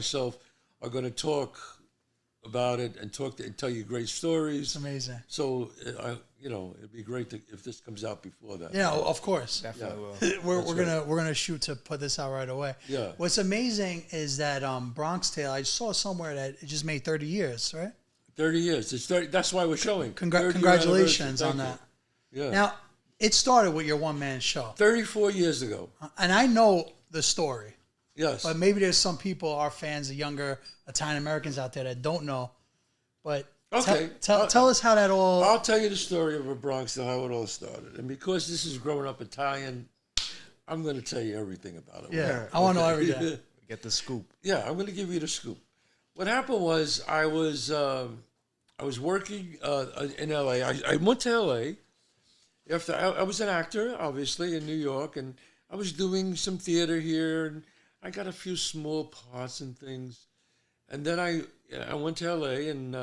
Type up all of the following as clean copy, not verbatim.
myself are going to talk about it and tell you great stories. It's amazing. So, it'd be great if this comes out before that. Yeah, of course. Definitely will. We're gonna shoot to put this out right away. Yeah. What's amazing is that Bronx Tale. I saw somewhere that it just made 30 years, right? 30 years. It's 30. That's why we're showing. 30-year Congratulations anniversary. on Thank that. you. Yeah. Now, it started with your one-man show. 34 years ago. And I know the story. Yes. But maybe there's some people, our fans, the younger Italian Americans out there that don't know. But Okay. tell us how that all... I'll tell you the story of a Bronx, how it all started. And because this is growing up Italian, I'm going to tell you everything about it. Yeah, I want to know everything. Get the scoop. Yeah, I'm going to give you the scoop. What happened was I was working in L.A. I went to L.A. after I was an actor, obviously, in New York, and I was doing some theater here, and I got a few small parts and things. And then I went to L.A. and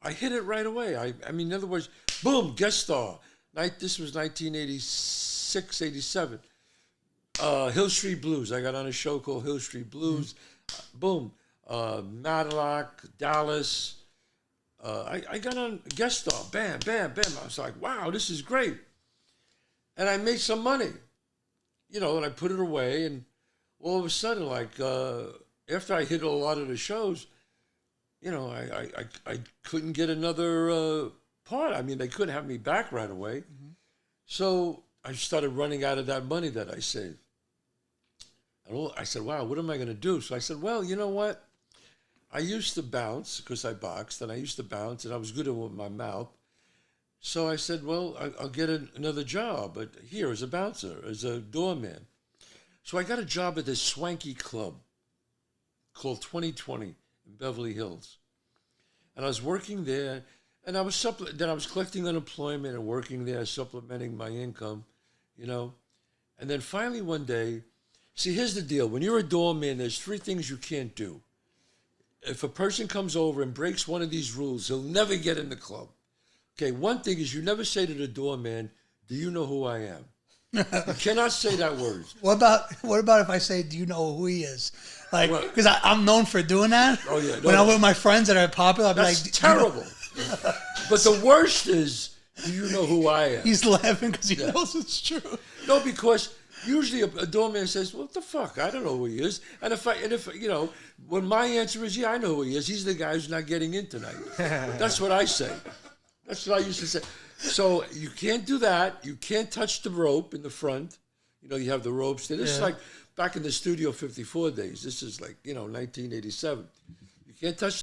I hit it right away. I mean, in other words, boom, guest star. This was 1986, 87. Hill Street Blues. I got on a show called Hill Street Blues. Boom. Matlock, Dallas. I got on guest star. Bam, bam, bam. I was like, wow, this is great. And I made some money, and I put it away. And all of a sudden, after I hit a lot of the shows, I couldn't get another part. I mean, they couldn't have me back right away. Mm-hmm. So I started running out of that money that I saved. And I said, wow, what am I going to do? So I said, well, you know what? I used to bounce because I boxed, and I used to bounce, and I was good with my mouth. So I said, well, I'll get another job, but here as a bouncer, as a doorman. So I got a job at this swanky club called 2020 in Beverly Hills. And I was working there, and I was then I was collecting unemployment and working there, supplementing my income, And then finally one day, see, here's the deal. When you're a doorman, there's 3 things you can't do. If a person comes over and breaks one of these rules, he'll never get in the club. Okay, one thing is you never say to the doorman, do you know who I am? You cannot say that word. What about if I say, do you know who he is? Like, because I'm known for doing that. Oh, yeah. When I'm with my friends that are popular, I'll be like... That's terrible. But the worst is, do you know who I am? He's laughing because he knows it's true. No, because... Usually a doorman says, "What the fuck? I don't know who he is." And if when my answer is, "Yeah, I know who he is. He's the guy who's not getting in tonight." That's what I say. That's what I used to say. So you can't do that. You can't touch the rope in the front. You have the ropes there. This is like back in the Studio 54 days. This is like 1987. You can't touch